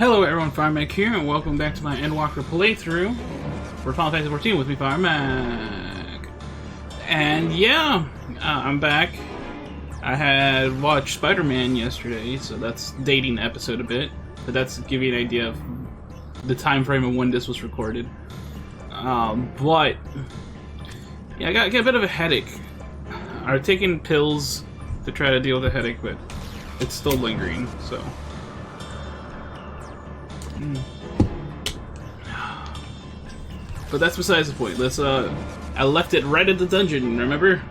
Hello everyone, Firemac here, and welcome back to my Endwalker playthrough for Final Fantasy 14 with me, Firemac. And yeah, I'm back. I had watched Spider-Man yesterday, so that's dating the episode a bit, but that's to give you an idea of the time frame of when this was recorded. But yeah, I got a bit of a headache. I'm taking pills to try to deal with the headache, but it's still lingering, so. But that's besides the point. Let's I left it right at the dungeon, remember?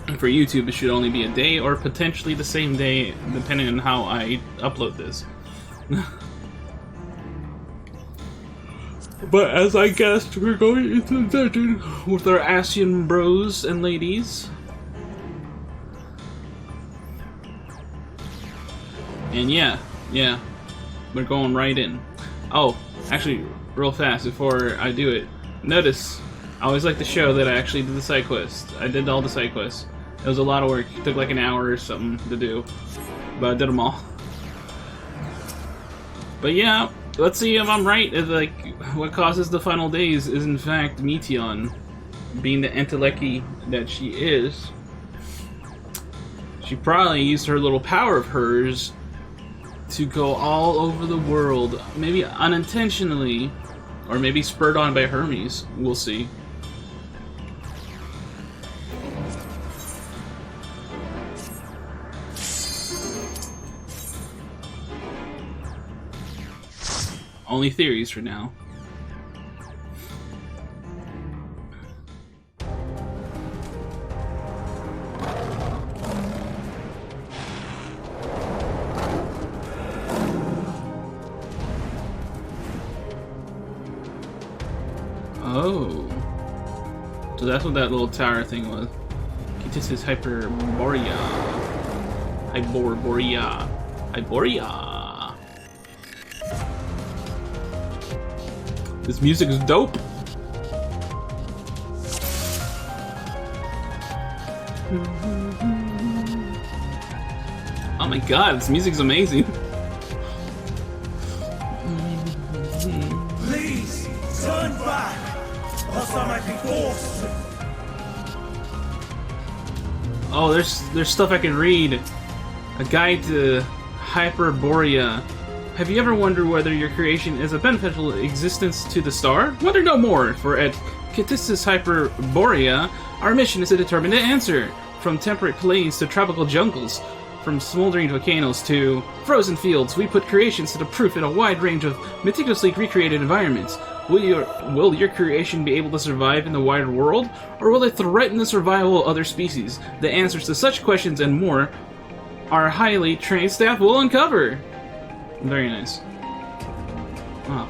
And for YouTube it should only be a day or potentially the same day depending on how I upload this. But as I guessed, we're going into the dungeon with our Asian bros and ladies. And yeah, we're going right in. Oh, actually, real fast before I do it, notice I always like to show that I actually did the side quest. I did all the side quests. It was a lot of work. It took like an hour or something to do, but I did them all. But yeah, let's see if I'm right. If, like, what causes the final days is in fact Meteon, being the Entelechy that she is. She probably used her little power of hers to go all over the world, maybe unintentionally, or maybe spurred on by Hermes. We'll see. Only theories for now. Oh. So that's what that little tower thing was. Ktisis Hyperboreia. Hyperboreia. This music is dope. Oh my god, this music's amazing. Please, turn back! Else I might be forced. Oh, there's stuff I can read. A guide to Hyperboreia. Have you ever wondered whether your creation is a beneficial existence to the star? Wonder no more, for at Ktisis Hyperboreia, our mission is to determine the answer. From temperate plains to tropical jungles, from smoldering volcanoes to frozen fields, we put creations to the proof in a wide range of meticulously recreated environments. Will your creation be able to survive in the wider world, or will it threaten the survival of other species? The answers to such questions and more our highly trained staff will uncover. Very nice. Wow.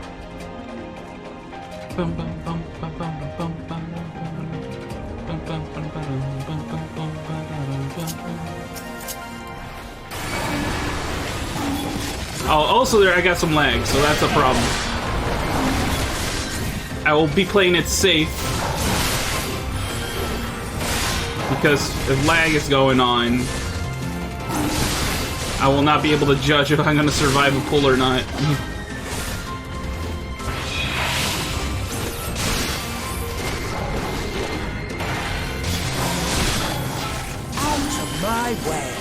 Oh, also there I got some lag, so that's a problem. I will be playing it safe because if lag is going on, I will not be able to judge if I'm going to survive a pull or not. Out of my way.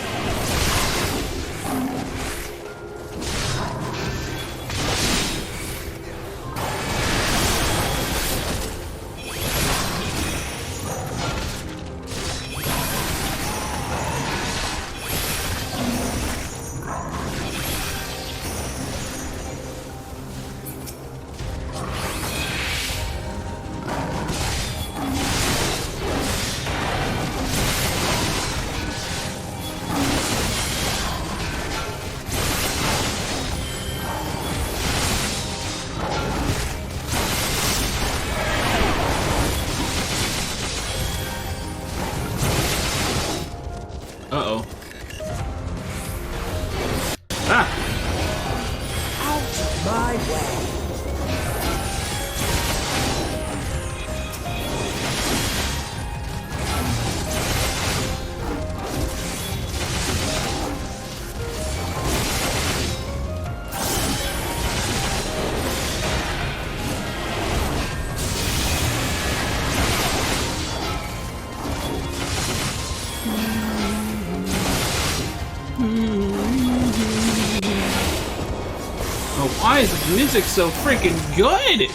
Uh-oh. Ah! Out of my way. Oh, why is this music so freaking good?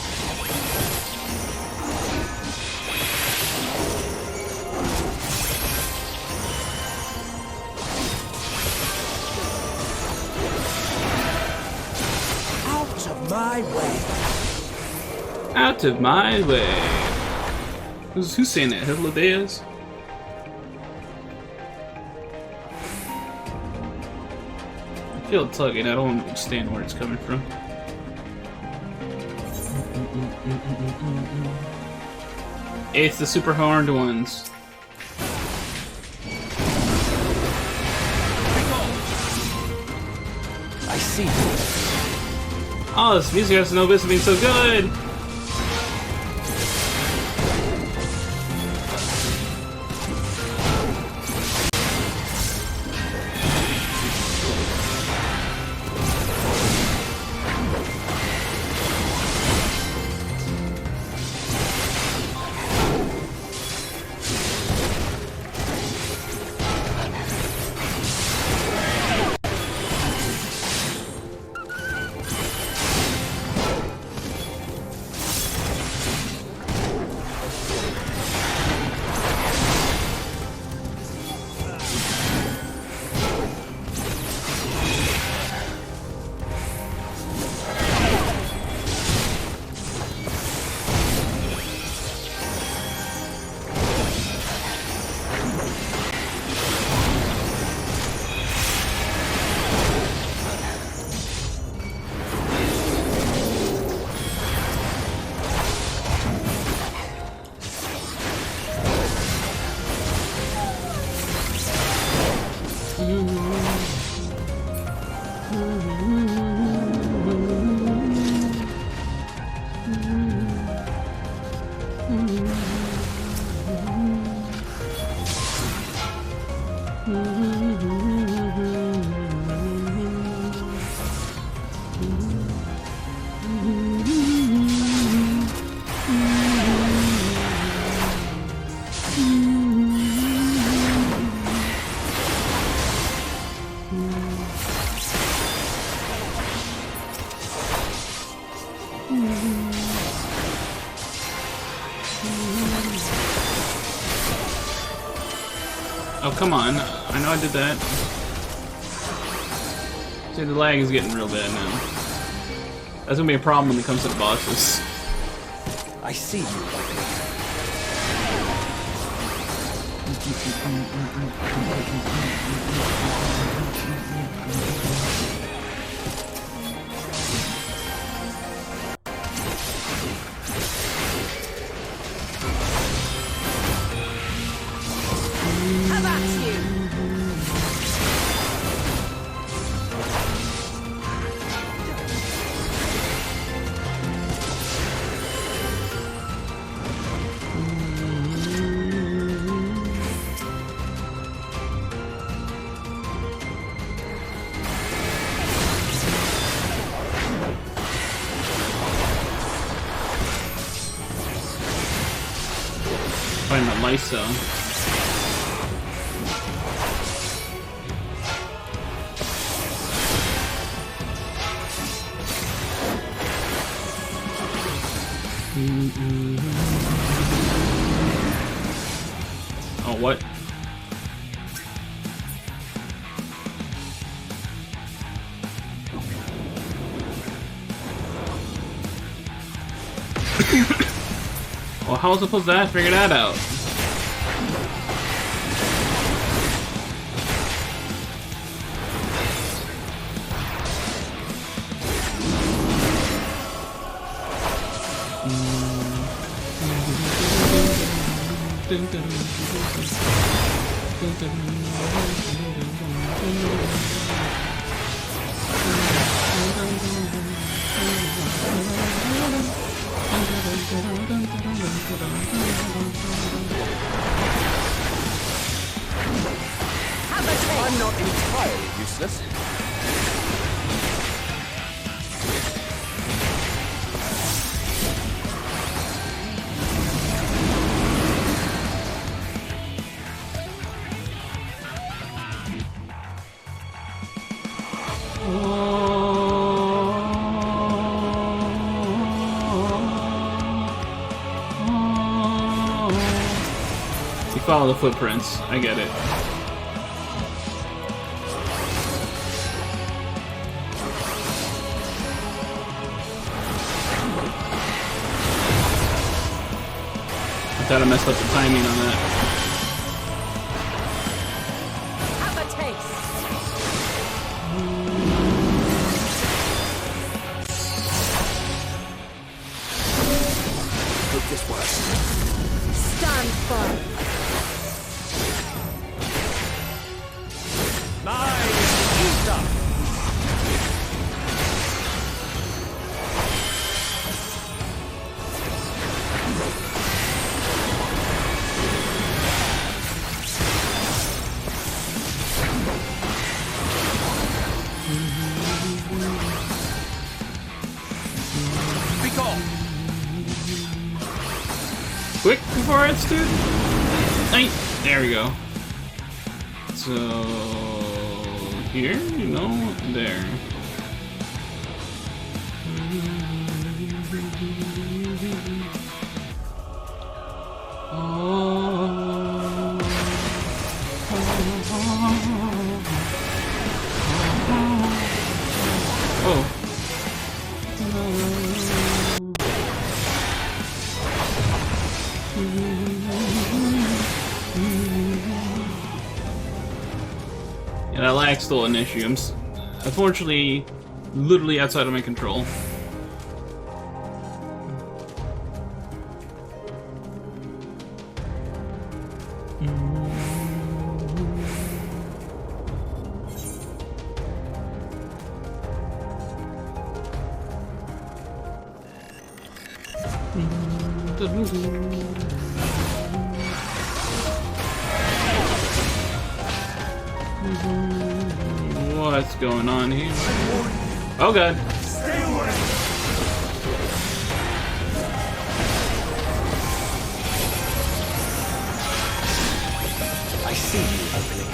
Out of my way. Out of my way. Who's saying that? Hello, Diaz? I feel it tugging. I don't understand where it's coming from. It's the super horned ones. I see. Oh, this music has no business being so good. Oh, come on. I know I did that. See, the lag is getting real bad now. That's gonna be a problem when it comes to the bosses. I see you. How about you? Find my Lysa. Oh, what? Well, how was I supposed to figure that out? I'm not entirely useless. You follow the footprints. I get it. I thought I messed up the timing on that. Have a taste. Hope this works. Stand firm. Quick before it's too late. There we go. So here, you know, there. Oh. Yeah, that lag's still an issue. Unfortunately, literally outside of my control. What's going on here? Oh god. Stay away. I see you opening.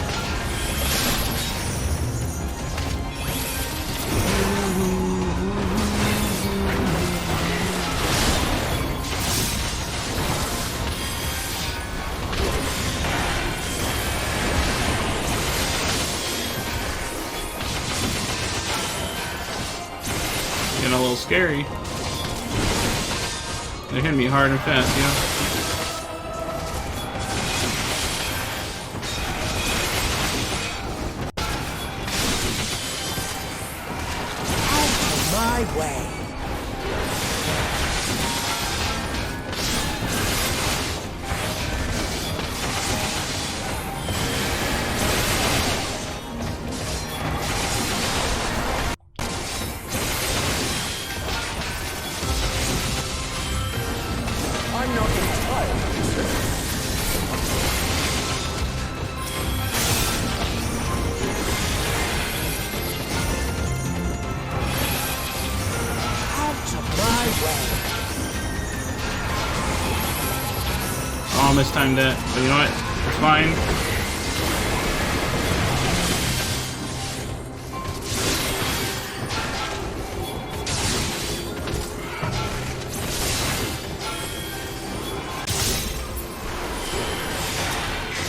Getting a little scary. They're hitting me hard and fast, you know? My way. I'm not entirely sure. Out of my way. Oh, I mistimed that. But you know what? It's fine.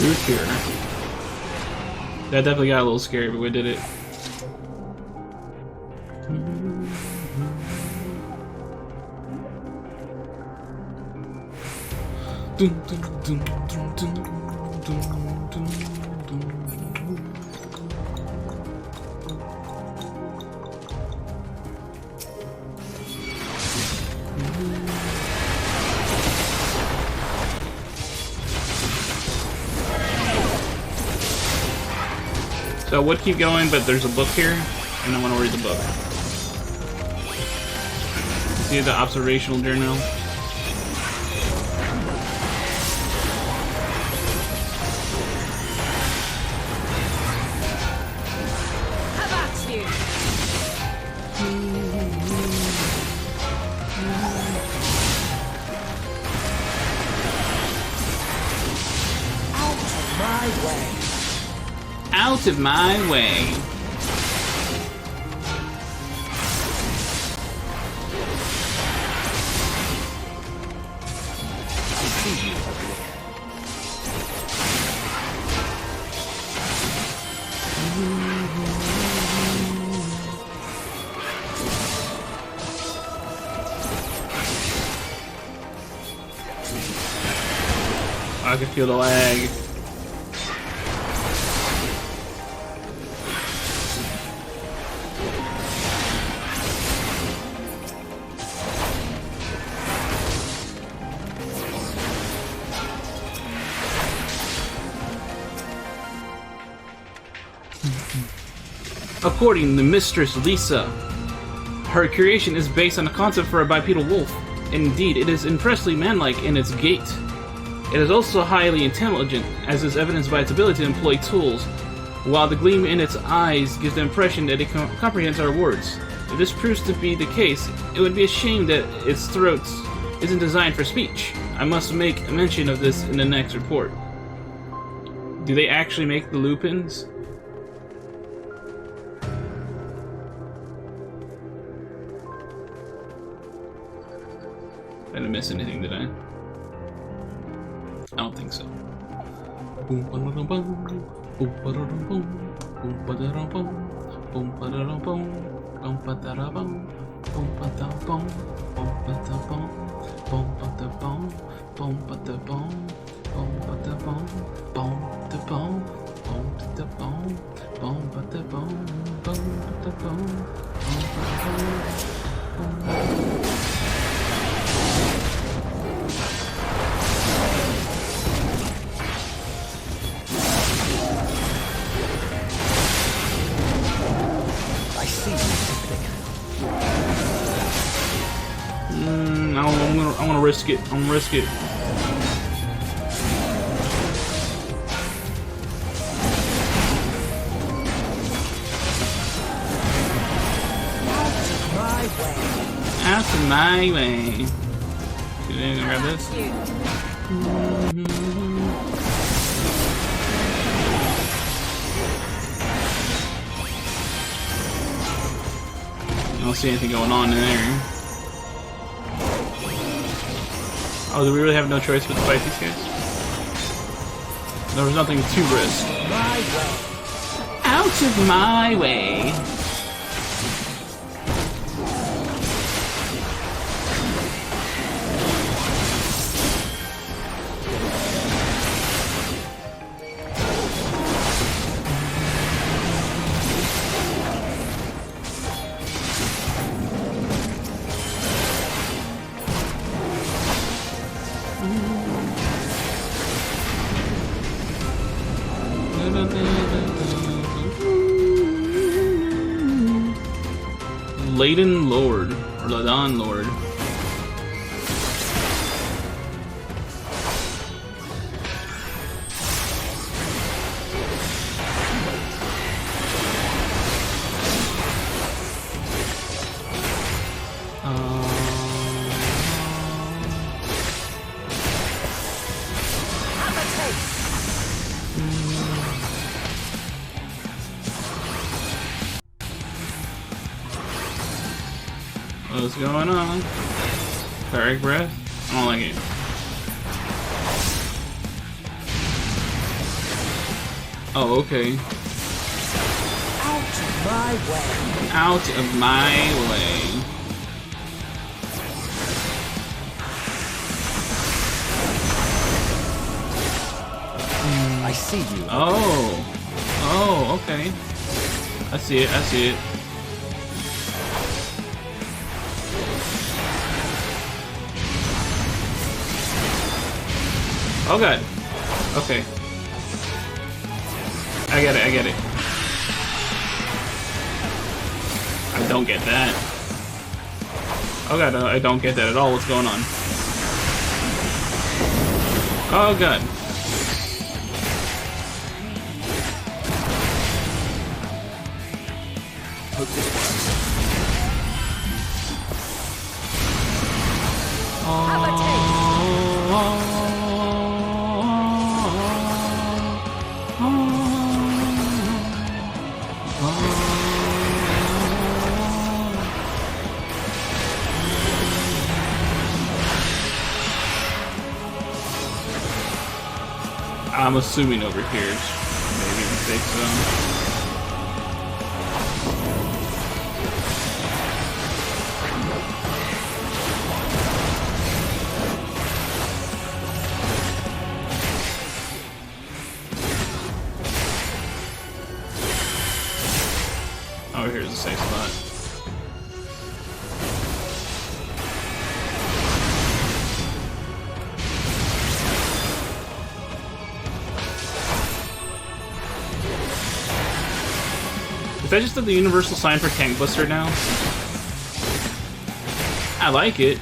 Truth here. That definitely got a little scary, but we did it. So I would keep going, but there's a book here, and I want to read the book. See the observational journal? Have at you. Out of my way. Out of my way. I can feel the lag. According to Mistress Lisa, her creation is based on a concept for a bipedal wolf. Indeed, it is impressively manlike in its gait. It is also highly intelligent, as is evidenced by its ability to employ tools, while the gleam in its eyes gives the impression that it comprehends our words. If this proves to be the case, it would be a shame that its throat isn't designed for speech. I must make a mention of this in the next report. Do they actually make the lupins? I didn't miss anything, did I? I don't think so. I'm gonna risk it. I'm gonna risk it. Out of my way. Did anyone grab this? I don't see anything going on in there. Oh, do we really have no choice but to fight these guys? There was nothing to risk. Out of my way. Laden Lord, or Ladon Lord. What's going on? Direct breath? I don't like it. Oh, okay. Out of my way. Out of my way. I see you. Oh. Oh, okay. I see it, I see it. Oh god. Okay. I get it, I get it. I don't get that. Oh god, I don't get that at all. What's going on? Oh god. Have a taste. I'm assuming over here is maybe the safe zone. Oh, here's a safe spot. Is that just the universal sign for Tank Buster now? I like it.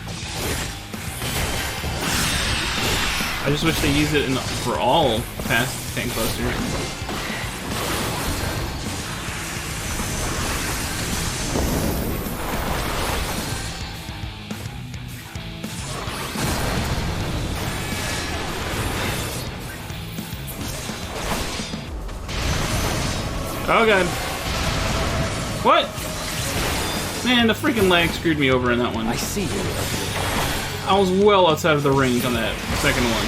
I just wish they used it for all past Tank Busters. Oh god. What? Man, the freaking lag screwed me over in that one. I see you. I was well outside of the range on that second one.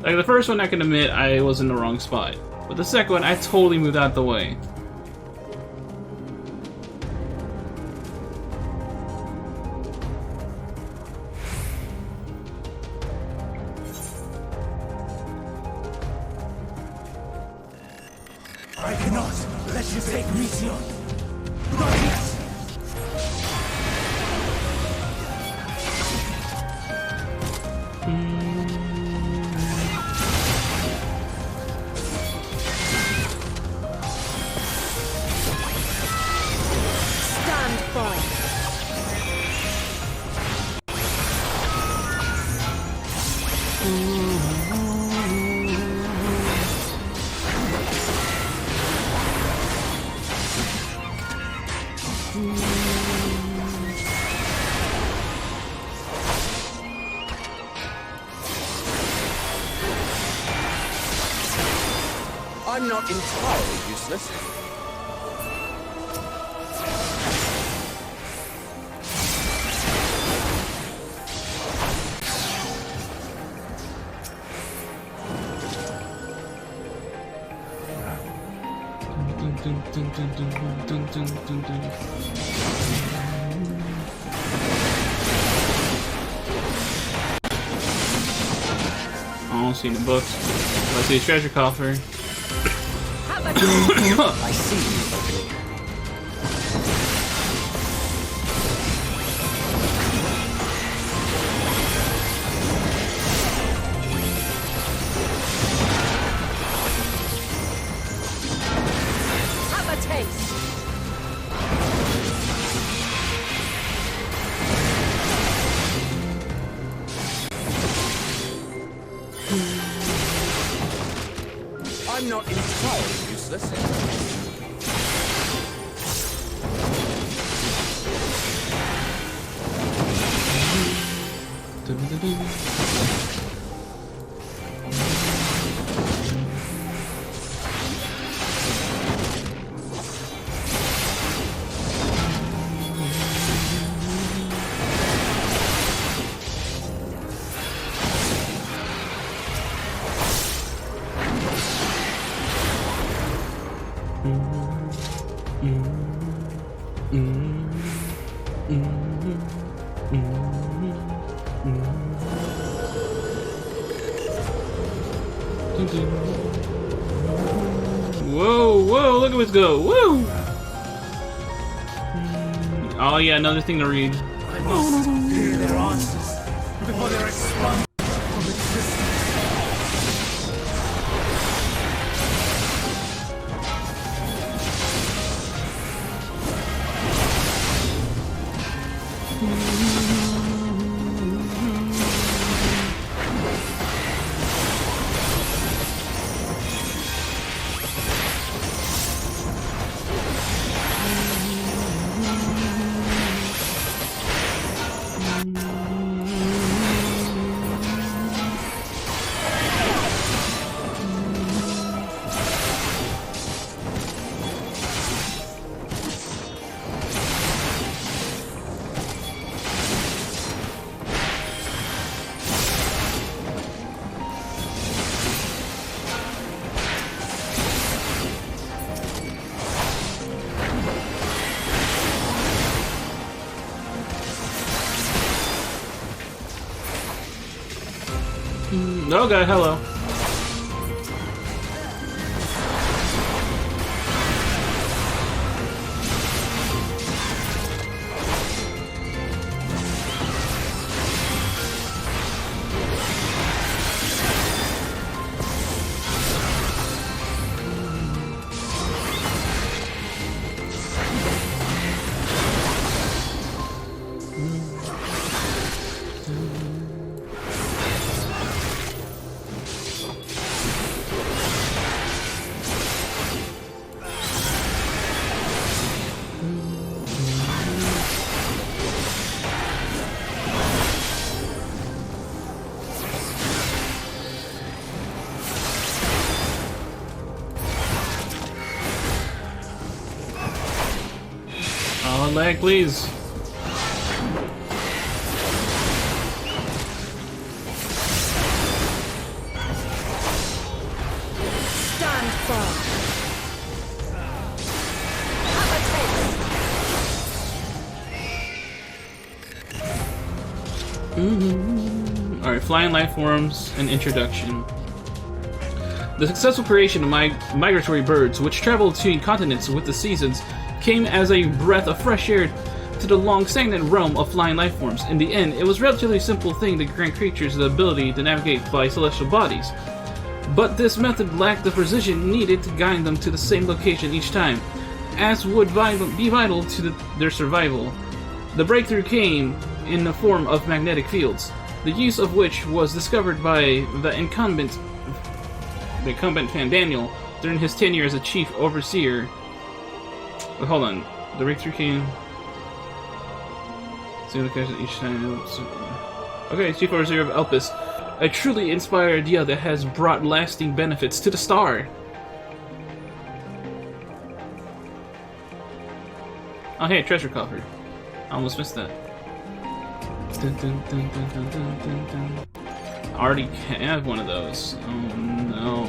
Like, the first one, I can admit I was in the wrong spot. But the second one, I totally moved out the way. I cannot let you take Mission. Not yet. Stand firm. I'm not entirely useless. I don't see any books. I see a treasure coffer. I see you. Have a taste. I'm not entirely useless. Whoa, whoa, look at us go. Woo! Oh yeah, another thing to read. I must hear their answers before they're expunged from existence. Oh god, hello. lag, please. Stand firm. Have a taste. Alright, flying life forms and introduction. The successful creation of migratory birds, which travel between continents with the seasons, came as a breath of fresh air to the long stagnant realm of flying life forms. In the end, it was a relatively simple thing to grant creatures the ability to navigate by celestial bodies. But this method lacked the precision needed to guide them to the same location each time, as would be vital to their survival. The breakthrough came in the form of magnetic fields, the use of which was discovered by the incumbent Fan Daniel during his tenure as a chief overseer. But hold on, the breakthrough came. Same location each time. Okay, chief overseer of Elpis, a truly inspired idea that has brought lasting benefits to the star. Oh hey, treasure coffer. I almost missed that. Dun, dun, dun, dun, dun, dun, dun, dun. I already have one of those. Oh no.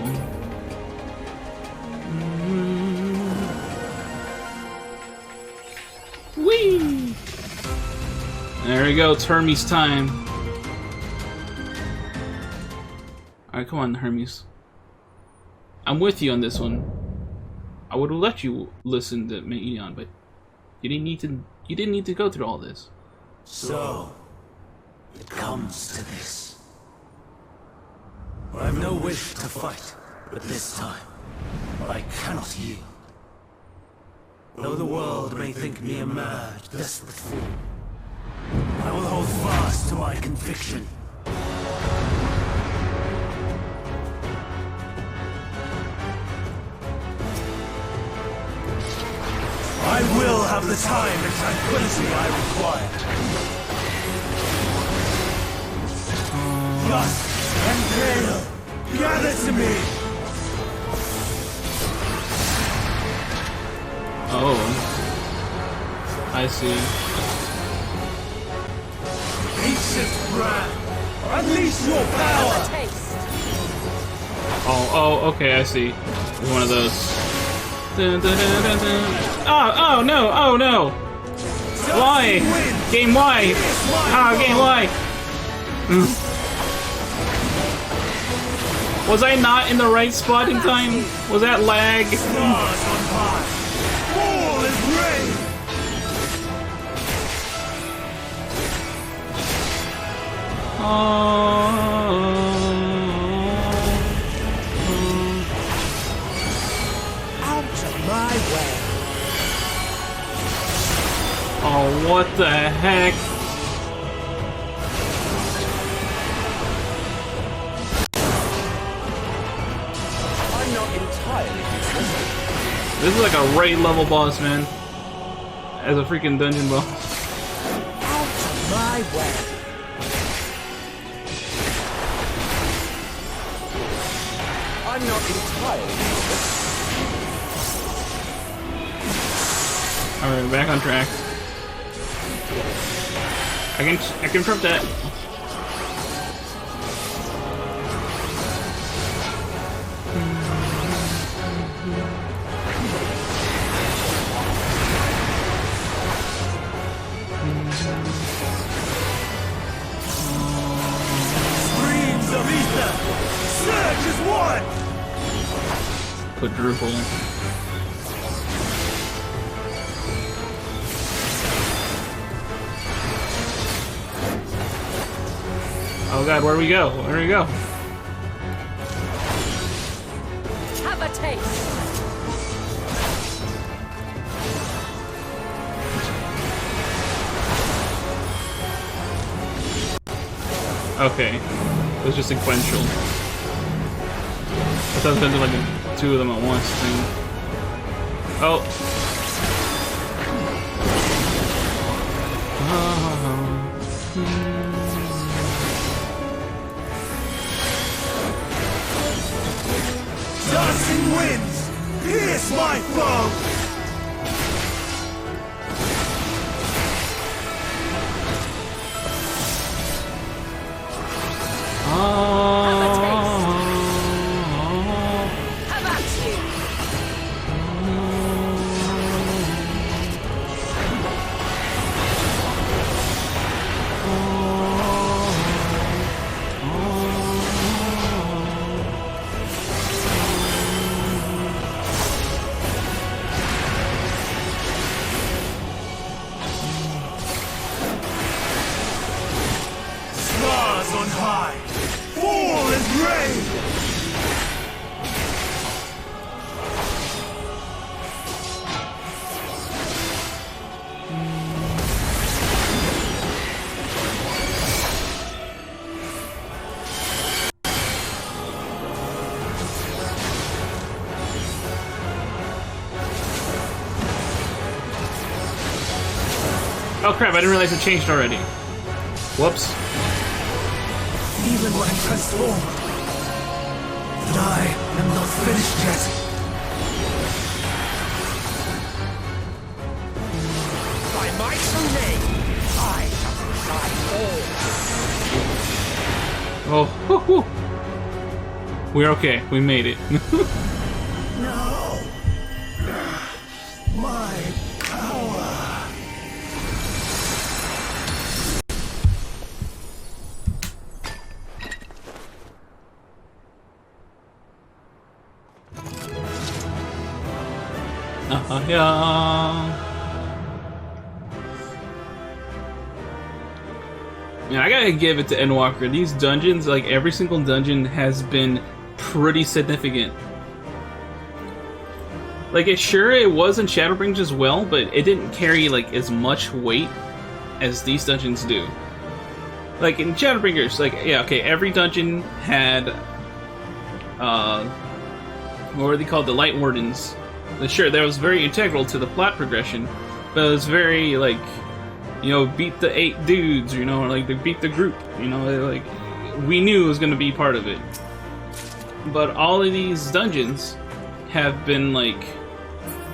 Whee! There we go, it's Hermes time. Alright, come on, Hermes. I'm with you on this one. I would have let you listen to Eon, but you didn't need to go through all this. So, it comes to this. I have no wish to fight, but this time, I cannot yield. Though the world may think me a mad, desperate fool, I will hold fast to my conviction. I will have the time and tranquility I require. Lust and gale, gather to me! Oh. I see. Ancient brand, unleash your power! Have a taste. Oh, okay, I see. One of those. Dun, dun, dun, dun, dun. Oh no, oh no! Why? Game why? Ah, game why? Was I not in the right spot in time? Was that lag? Stars on high, all is ready! Out of my way! Oh, what the heck? I'm not entirely useless. This is like a raid level boss, man. As a freaking dungeon boss. Out of my way. I'm not entirely useless. Alright, back on track. I can confirm that. Streams of ether, surge as one! Quadruple. Oh god, where do we go? Where do we go? Have a taste. Okay. It was just sequential. I thought it was like two of them at once thing. Oh. Dancing winds, pierce my foe! Oh crap, I didn't realize it changed already. Whoops. Even when transformed, but I am not finished yet. By might and main, I shall decide all. Oh, whoo, whoo. We're okay. We made it. No! My power! Yeah. Man, I gotta give it to Endwalker. These dungeons, like every single dungeon, has been pretty significant. Like, it was in Shadowbringers as well, but it didn't carry like as much weight as these dungeons do. Like in Shadowbringers, like yeah, okay, every dungeon had what were they called? The Light Wardens. Sure, that was very integral to the plot progression, but it was very like, you know, beat the 8 dudes, you know, or like they beat the group, you know, like we knew it was going to be part of it. But all of these dungeons have been like,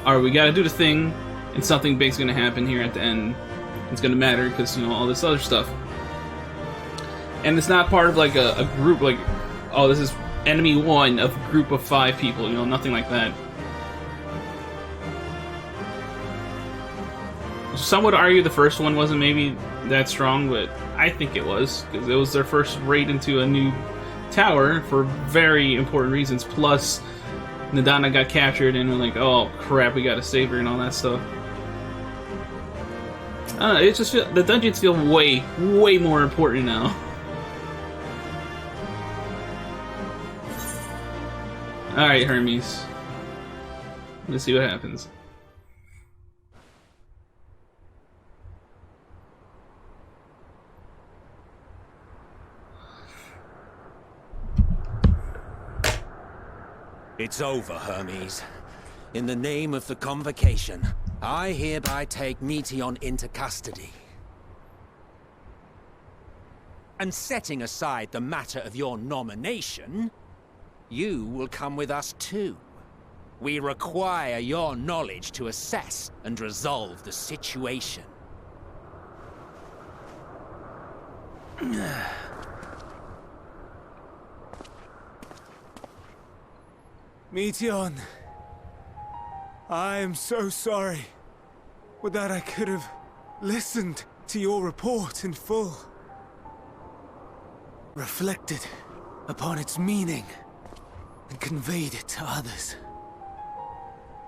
alright, we gotta do the thing, and something big's gonna happen here at the end. It's gonna matter because, you know, all this other stuff. And it's not part of like a group, like, oh, this is enemy 1 of a group of 5 people, you know, nothing like that. Some would argue the first one wasn't maybe that strong, but I think it was, because it was their first raid into a new tower for very important reasons. Plus, Nadana got captured, and we're like, oh crap, we gotta save her and all that stuff. I don't know, it just the dungeons feel way, way more important now. Alright, Hermes. Let's see what happens. It's over, Hermes. In the name of the Convocation, I hereby take Meteion into custody. And setting aside the matter of your nomination, you will come with us too. We require your knowledge to assess and resolve the situation. Meteion, I am so sorry. Would that I could have listened to your report in full. Reflected upon its meaning and conveyed it to others.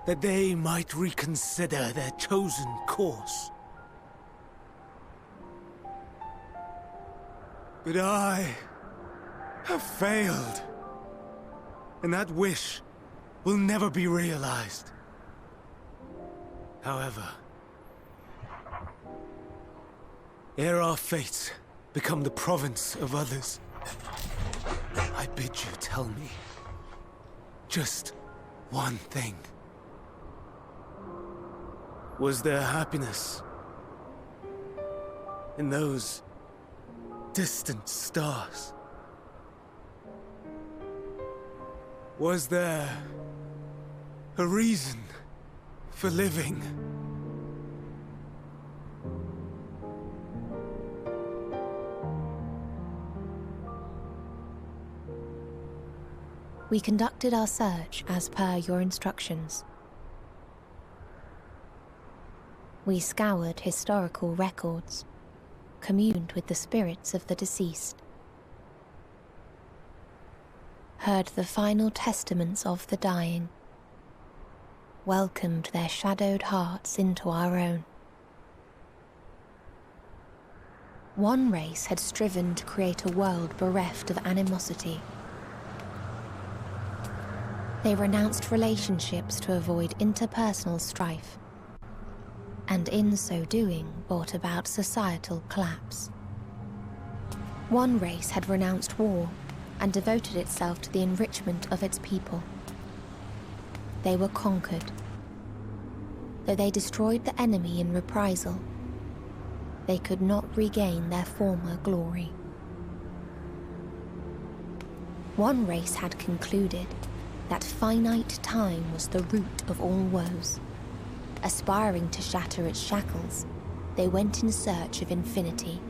That they might reconsider their chosen course. But I have failed. And that wish will never be realized. However, ere our fates become the province of others, I bid you tell me just one thing. Was there happiness in those distant stars? Was there a reason for living? We conducted our search as per your instructions. We scoured historical records, communed with the spirits of the deceased, heard the final testaments of the dying, welcomed their shadowed hearts into our own. One race had striven to create a world bereft of animosity. They renounced relationships to avoid interpersonal strife, and in so doing brought about societal collapse. One race had renounced war and devoted itself to the enrichment of its people. They were conquered. Though they destroyed the enemy in reprisal, they could not regain their former glory. One race had concluded that finite time was the root of all woes. Aspiring to shatter its shackles, they went in search of infinity.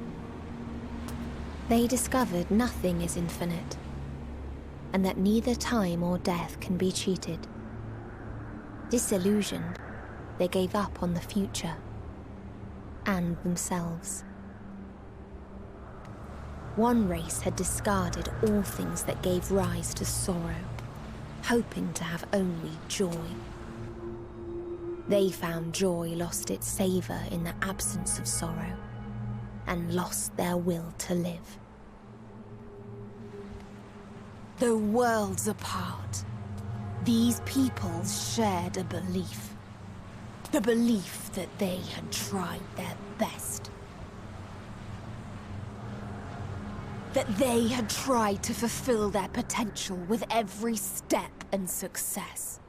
They discovered nothing is infinite, and that neither time or death can be cheated. Disillusioned, they gave up on the future and themselves. One race had discarded all things that gave rise to sorrow, hoping to have only joy. They found joy lost its savor in the absence of sorrow, and lost their will to live. Though worlds apart, these peoples shared a belief. The belief that they had tried their best. That they had tried to fulfill their potential with every step and success.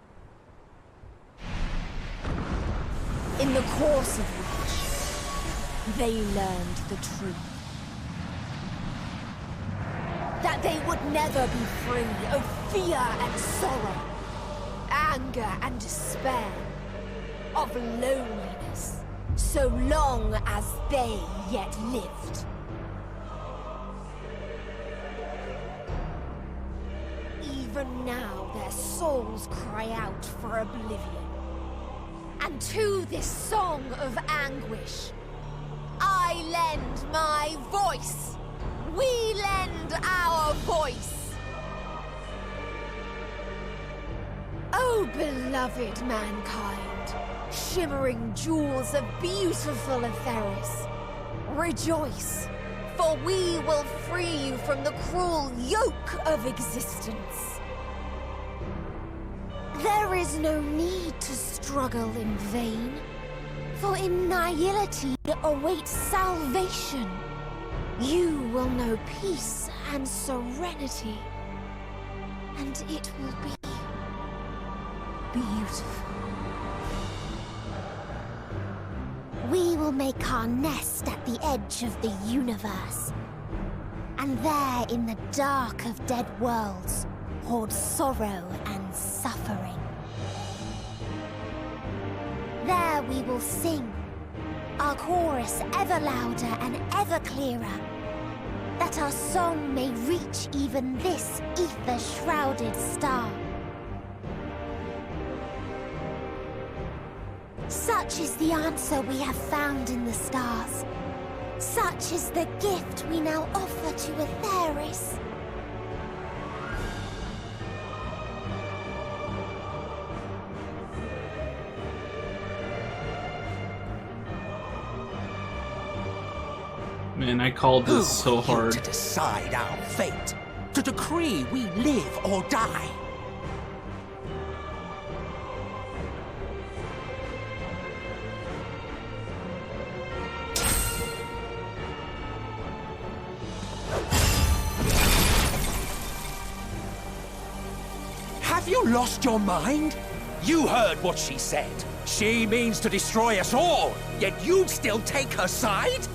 In the course of which, they learned the truth. That they would never be free of fear and sorrow, anger and despair, of loneliness, so long as they yet lived. Even now their souls cry out for oblivion. And to this song of anguish, I lend my voice. We lend our voice. Oh, beloved mankind, shimmering jewels of beautiful Etheris, rejoice, for we will free you from the cruel yoke of existence. There is no need to struggle in vain, for in nihility awaits salvation. You will know peace and serenity, and it will be beautiful. We will make our nest at the edge of the universe, and there in the dark of dead worlds hoard sorrow and suffering. There we will sing, our chorus ever louder and ever clearer, that our song may reach even this ether-shrouded star. Such is the answer we have found in the stars. Such is the gift we now offer to Etheris. Man, I called this so Who are you hard. to decide our fate, to decree we live or die? Have you lost your mind? You heard what she said. She means to destroy us all, yet you'd still take her side?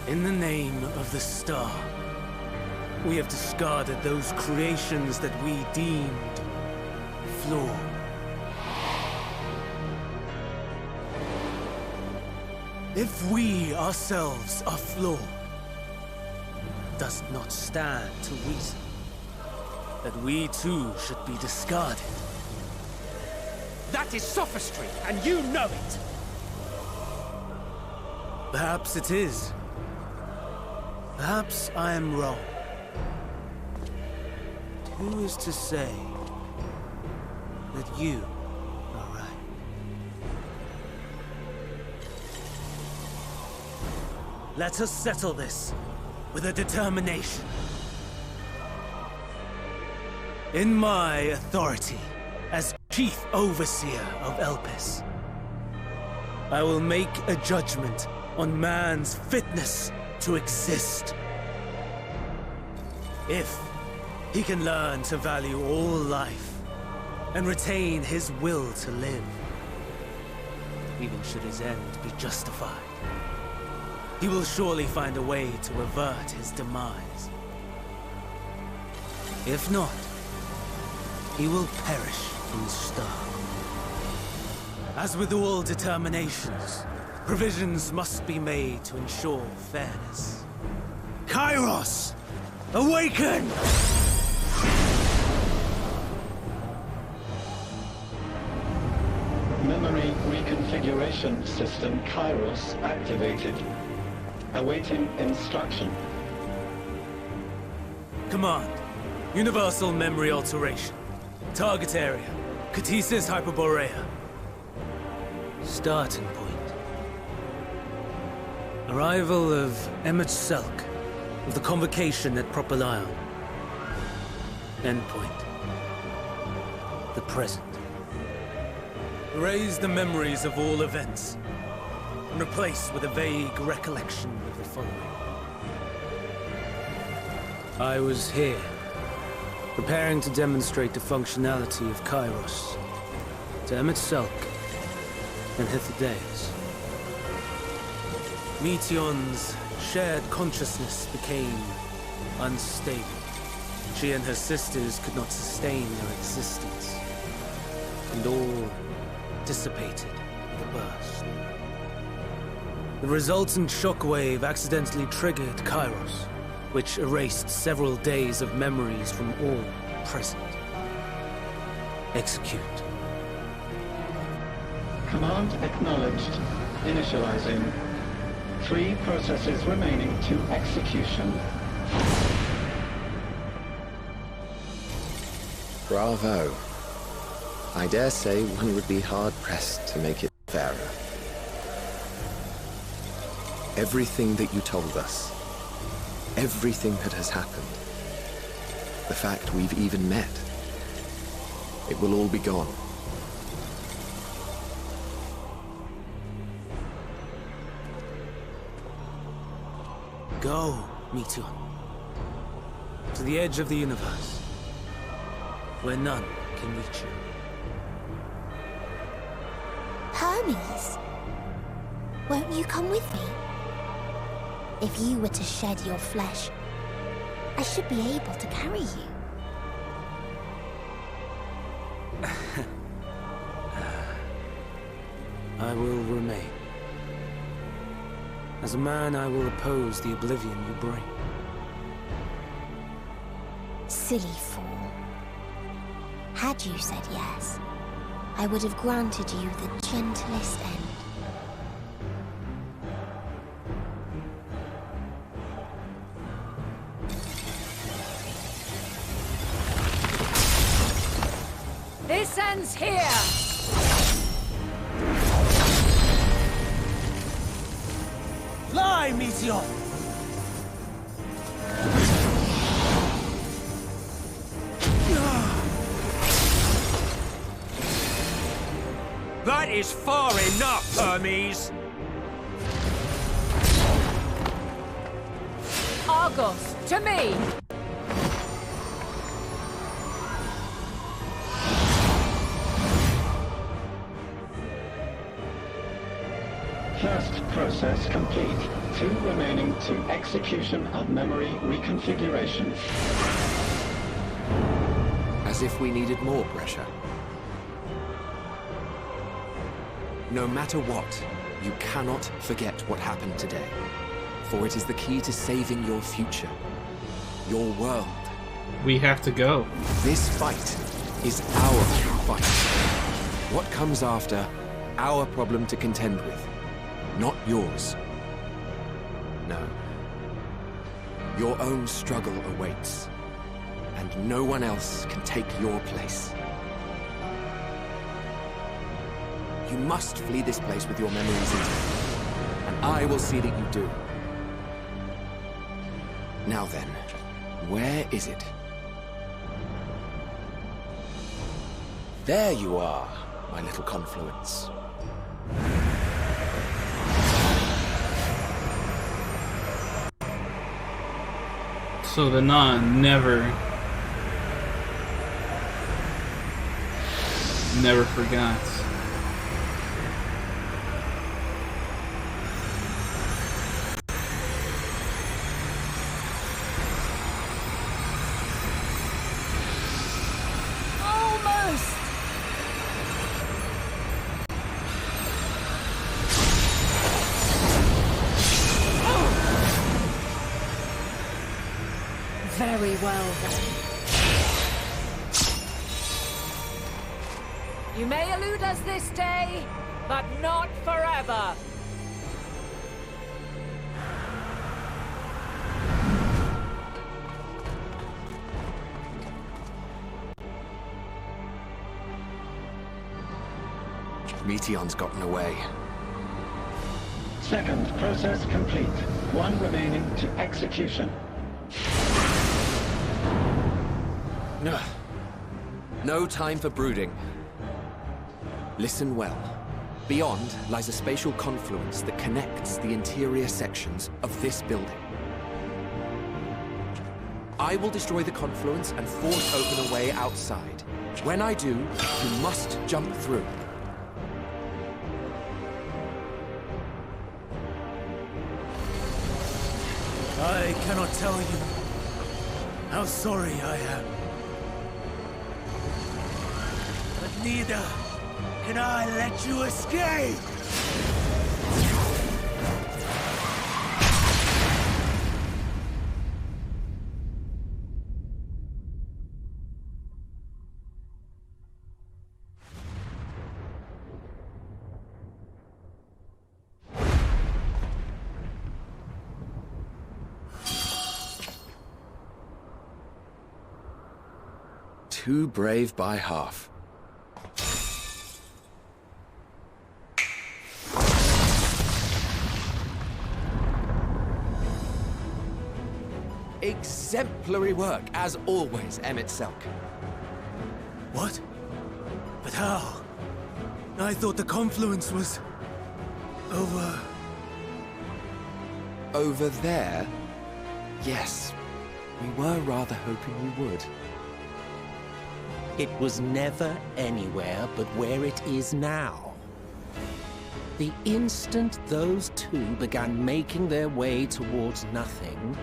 In the name of the star, we have discarded those creations that we deemed flawed. If we ourselves are flawed, does it not stand to reason that we too should be discarded? That is sophistry, and you know it! Perhaps it is. Perhaps I am wrong. Who is to say that you are right? Let us settle this with a determination. In my authority as Chief Overseer of Elpis, I will make a judgment on man's fitness to exist. If he can learn to value all life and retain his will to live, even should his end be justified. He will surely find a way to avert his demise. If not, he will perish in Star. As with all determinations, provisions must be made to ensure fairness. Kairos! Awaken! Memory reconfiguration system Kairos activated. Awaiting instruction. Command. Universal memory alteration. Target area. Ktisis Hyperboreia. Starting point. Arrival of Emmet Selk of the convocation at Propylion. Endpoint. The present. Erase the memories of all events and replace with a vague recollection of the following. I was here, preparing to demonstrate the functionality of Kairos to Emmet Selk and Hyperboreia. Meteon's shared consciousness became unstable. She and her sisters could not sustain their existence, and all dissipated with a burst. The resultant shockwave accidentally triggered Kairos, which erased several days of memories from all present. Execute. Command acknowledged. Initializing. 3 processes remaining to execution. Bravo. I dare say one would be hard-pressed to make it fairer. Everything that you told us, everything that has happened, the fact we've even met, it will all be gone. Go, Meteon. To the edge of the universe, where none can reach you. Hermes, won't you come with me? If you were to shed your flesh, I should be able to carry you. I will remain. As a man, I will oppose the oblivion you bring. Silly fool. Had you said yes, I would have granted you the gentlest end. This ends here! Fly, Meteor! That is far enough, Hermes! Argos, to me! First process complete. 2 remaining to execution of memory reconfiguration. As if we needed more pressure. No matter what, you cannot forget what happened today. For it is the key to saving your future. Your world. We have to go. This fight is our fight. What comes after, our problem to contend with. Not yours. No. Your own struggle awaits. And no one else can take your place. You must flee this place with your memories intact. And I will see that you do. Now then, where is it? There you are, my little confluence. So the Nun never forgot. Very well then. You may elude us this day, but not forever. Meteon's gotten away. Second process complete. One remaining to execution. Ugh. No time for brooding. Listen well. Beyond lies a spatial confluence that connects the interior sections of this building. I will destroy the confluence and force open a way outside. When I do, you must jump through. I cannot tell you how sorry I am. But neither can I let you escape! Too brave by half. Exemplary work, as always, Emmett Selk. What? But how? I thought the confluence was... over... Over there? Yes. We were rather hoping you would. It was never anywhere but where it is now. The instant those two began making their way towards nothing,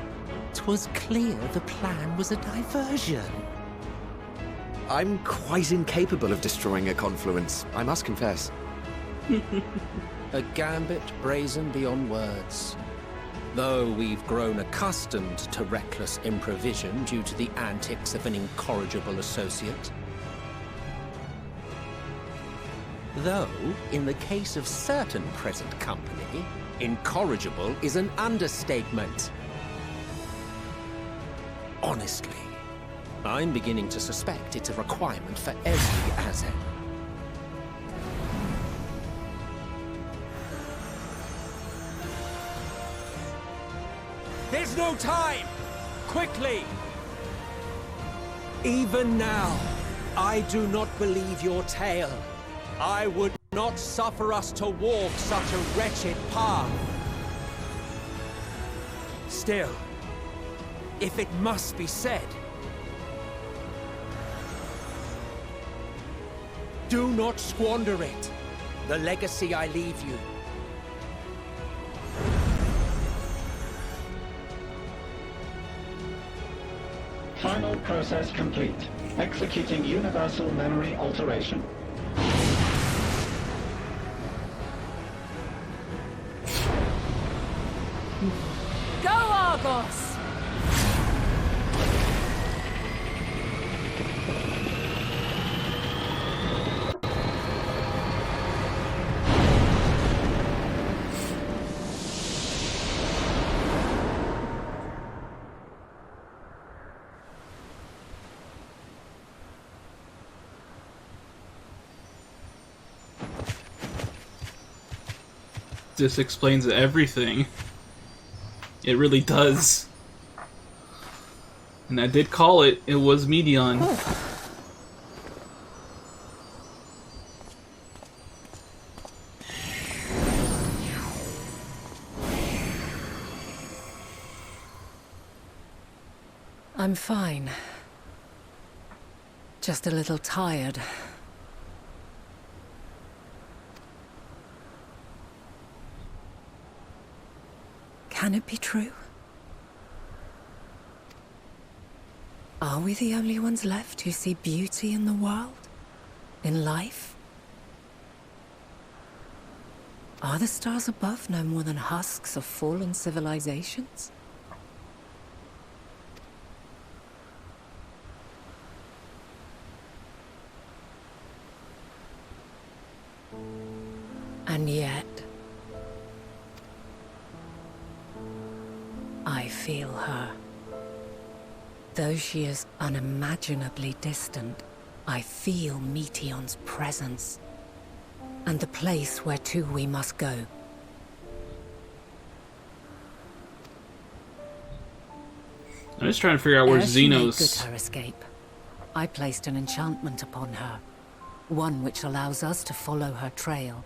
'twas clear the plan was a diversion. I'm quite incapable of destroying a confluence, I must confess. A gambit brazen beyond words. Though we've grown accustomed to reckless improvision due to the antics of an incorrigible associate. Though, in the case of certain present company, incorrigible is an understatement. Honestly, I'm beginning to suspect it's a requirement for every Azen. There's no time! Quickly! Even now, I do not believe your tale. I would not suffer us to walk such a wretched path. Still, if it must be said, do not squander it. The legacy I leave you. Final process complete. Executing universal memory alteration. Go, Argos! This explains everything. It really does. And I did call it. It was Meteon. I'm fine. Just a little tired. Can it be true? Are we the only ones left who see beauty in the world? In life? Are the stars above no more than husks of fallen civilizations? And yet, I feel her. Though she is unimaginably distant, I feel Meteion's presence, and the place where to we must go. I'm just trying to figure out where She made Xenos... good her escape. I placed an enchantment upon her, one which allows us to follow her trail.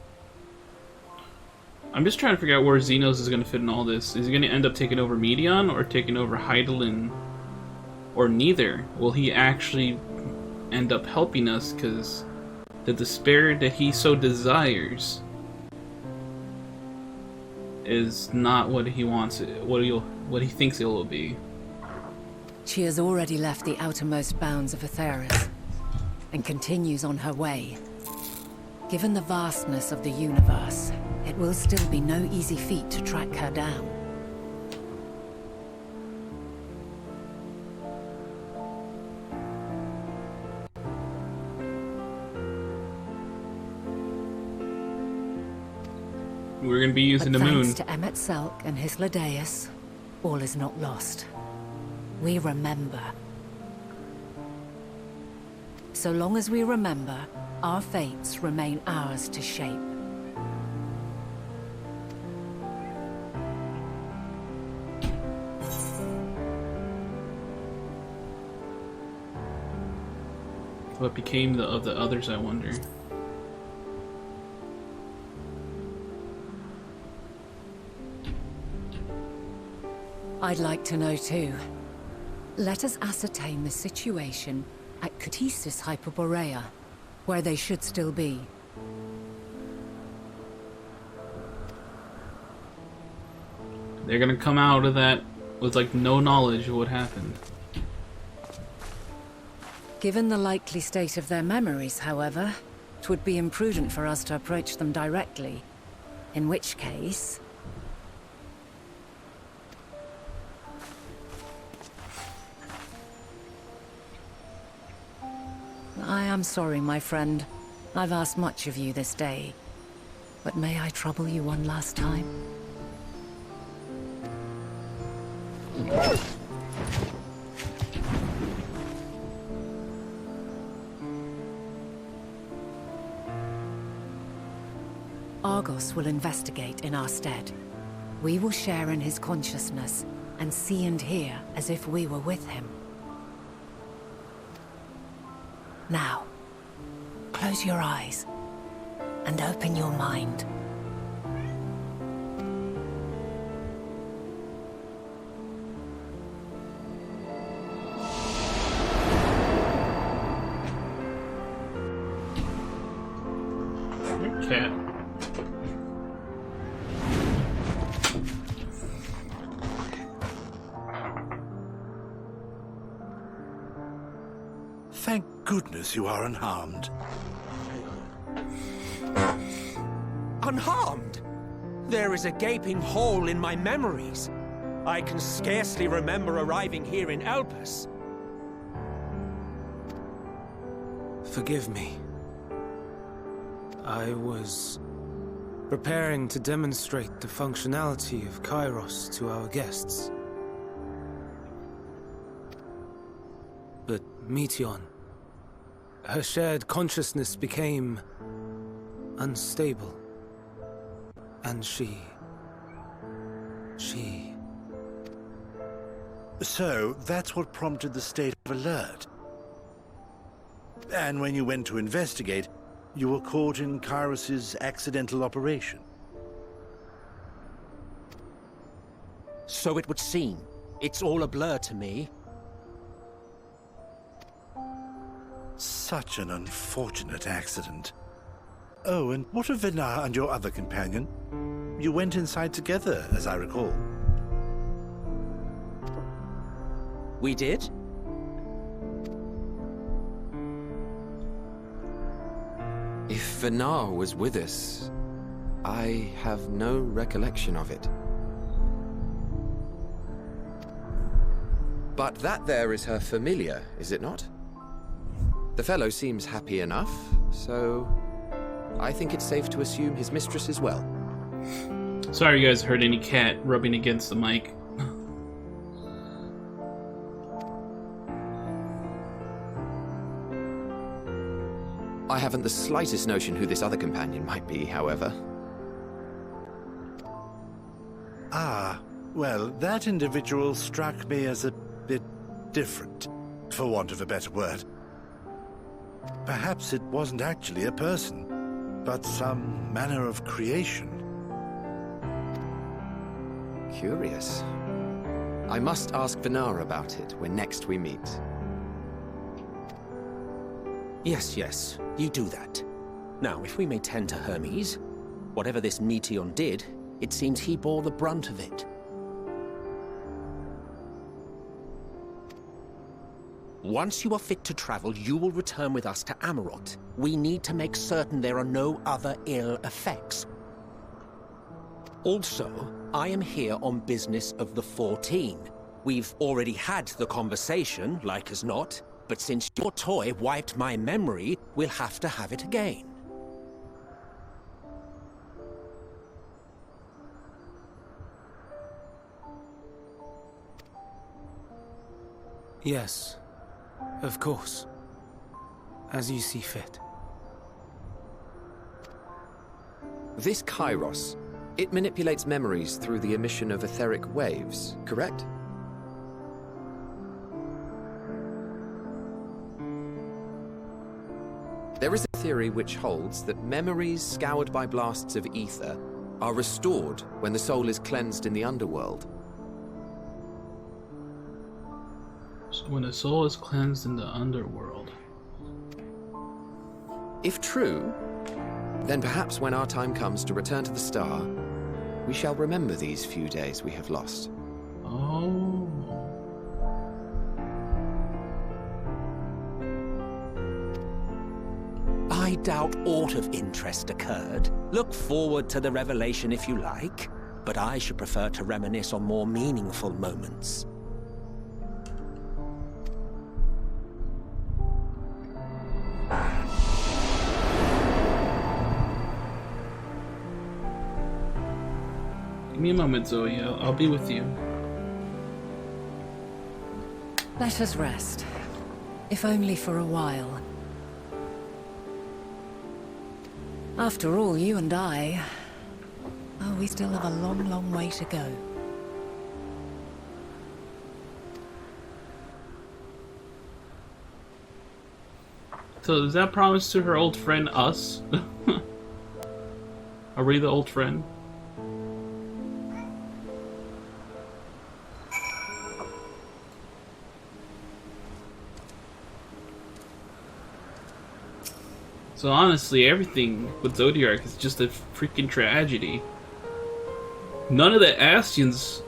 I'm just trying to figure out where Xenos is going to fit in all this. Is he going to end up taking over Meteion or taking over Hydaelyn? Or neither? Will he actually end up helping us? Because the despair that he so desires is not what he wants it, what he thinks it will be. She has already left the outermost bounds of Aetheris and continues on her way. Given the vastness of the universe, it will still be no easy feat to track her down. We're going to be using But the moon. thanks to Emmet Selk and his Ladeus, all is not lost. We remember. So long as we remember, our fates remain ours to shape. What became of the others, I wonder. I'd like to know too. Let us ascertain the situation at Ktisis Hyperboreia, where they should still be. They're gonna come out of that with like no knowledge of what happened. Given the likely state of their memories, however, it would be imprudent for us to approach them directly. In which case... I am sorry, my friend. I've asked much of you this day. But may I trouble you one last time? Argos will investigate in our stead. We will share in his consciousness and see and hear as if we were with him. Now, close your eyes and open your mind. Cat. Thank goodness you are unharmed. Unharmed? There is a gaping hole in my memories. I can scarcely remember arriving here in Elpis. Forgive me. I was preparing to demonstrate the functionality of Kairos to our guests. But Meteion, her shared consciousness became unstable. And she... So, that's what prompted the state of alert. And when you went to investigate, you were caught in Kairos' accidental operation. So it would seem. It's all a blur to me. Such an unfortunate accident. Oh, and what of Venar and your other companion? You went inside together, as I recall. We did? If Venar was with us, I have no recollection of it. But that there is her familiar, is it not? The fellow seems happy enough, so I think it's safe to assume his mistress as well. Sorry you guys heard any cat rubbing against the mic. I haven't the slightest notion who this other companion might be, however. Ah, well, that individual struck me as a bit different, for want of a better word. Perhaps it wasn't actually a person, but some manner of creation. Curious. I must ask Venara about it when next we meet. Yes, yes, you do that. Now, if we may tend to Hermes, whatever this Meteon did, it seems he bore the brunt of it. Once you are fit to travel, you will return with us to Amarot. We need to make certain there are no other ill effects. Also, I am here on business of the 14. We've already had the conversation, like as not, but since your toy wiped my memory, we'll have to have it again. Yes, of course. As you see fit. This Kairos, it manipulates memories through the emission of etheric waves, correct? There is a theory which holds that memories scoured by blasts of ether are restored when the soul is cleansed in the underworld. So when the soul is cleansed in the underworld. If true, then perhaps when our time comes to return to the star, we shall remember these few days we have lost. Oh. I doubt aught of interest occurred. Look forward to the revelation if you like, but I should prefer to reminisce on more meaningful moments. Give me a moment, Zoe. I'll be with you. Let us rest, if only for a while. After all, you and I... Oh, we still have a long, long way to go. So does that promise to her old friend us? Are we the old friend? So honestly, everything with Zodiac is just a freaking tragedy. None of the Astions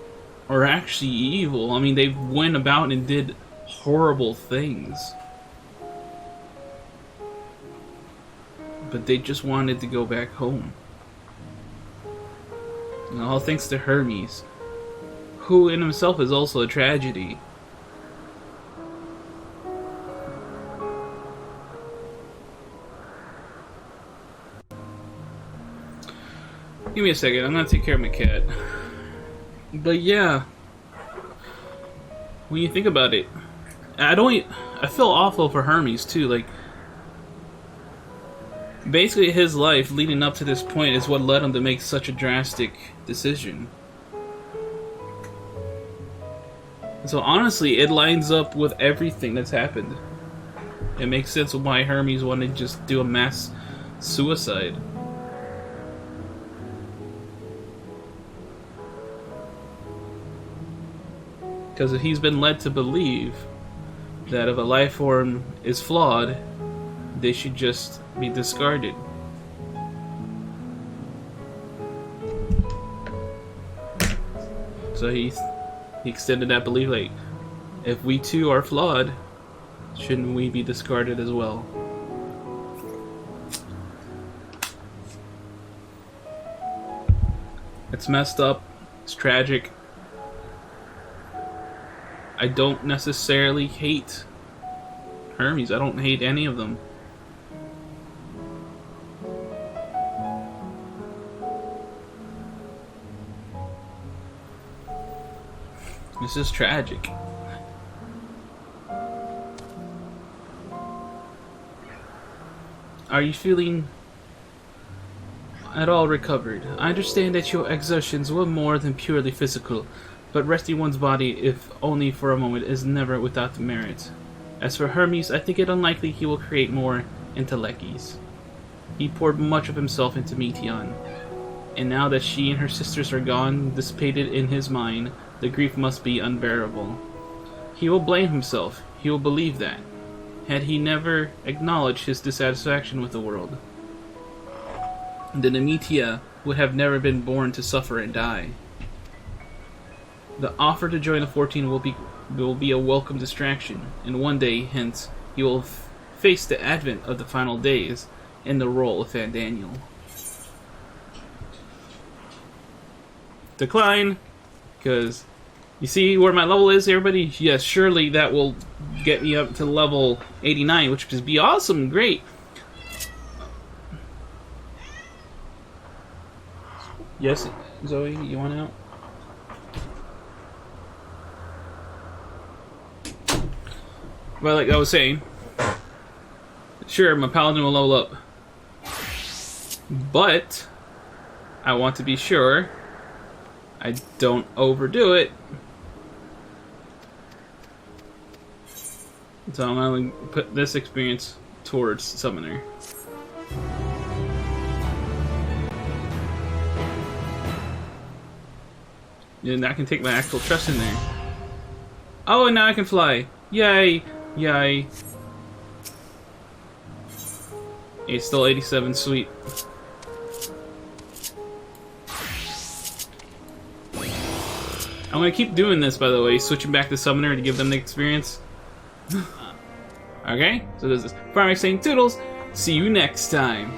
are actually evil. I mean, they went about and did horrible things. But they just wanted to go back home. And all thanks to Hermes, who in himself is also a tragedy. Give me a second, I'm gonna take care of my cat. But yeah, when you think about it, I feel awful for Hermes too. Like, basically his life leading up to this point is what led him to make such a drastic decision. So honestly, it lines up with everything that's happened. It makes sense why Hermes wanted to just do a mass suicide. Because he's been led to believe that if a life form is flawed, they should just be discarded. So he extended that belief, like, if we too are flawed, shouldn't we be discarded as well? It's messed up. It's tragic. I don't necessarily hate Hermes. I don't hate any of them. This is tragic. Are you feeling at all recovered? I understand that your exertions were more than purely physical, but resting one's body, if only for a moment, is never without merit. As for Hermes, I think it unlikely he will create more Entelechies. He poured much of himself into Meteon, and now that she and her sisters are gone, dissipated in his mind, the grief must be unbearable. He will blame himself. He will believe that. Had he never acknowledged his dissatisfaction with the world, then Amitia would have never been born to suffer and die. The offer to join the 14 will be a welcome distraction, and one day, hence, he will face the advent of the final days in the role of Fan Daniel. Decline, because you see where my level is, everybody? Yes, surely that will get me up to level 89, which would be awesome, great. Yes, Zoe, you want out? Well, like I was saying, sure, my paladin will level up, but I want to be sure I don't overdo it. So I'm going to put this experience towards Summoner. And I can take my actual trust in there. Oh, and now I can fly. Yay! Yay. It's still 87, sweet. I'm gonna keep doing this, by the way, switching back to Summoner to give them the experience. Okay, so there's this. Firemac saying toodles. See you next time.